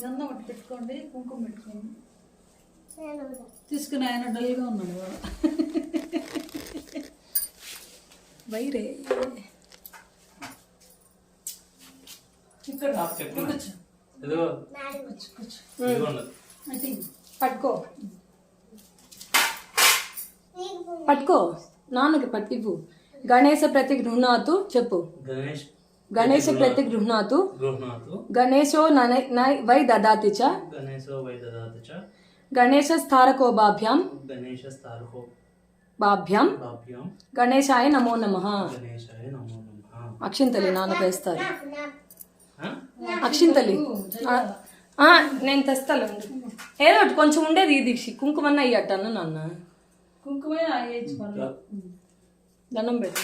గంధం ఒకటి పెట్టుకోండి, కుంకుమ పెట్టుకోండి. తీసుకుని ఆయన డల్గా ఉన్నాడు వైరే ఇక్కడ పట్టుకో పట్టుకో నాన్నకి పట్టివ్వు. గణేశ ప్రతి గృహ్ణాతు చెప్పు. గణేశ ప్రతి గృహ్ణాతు గణేశో వై దదాతి చ గణేశ స్థారకో బాభ్యాం గణేశాయ నమో నమః. అక్షింతలి నాన్న వేస్తారు. అక్షింతలి నేను తెస్తాను. ఏదో కొంచెం ఉండేది ఇది కుంకుమన్న అయ్యట్టాను నాన్న. కుంకుమే దండం పెట్టు.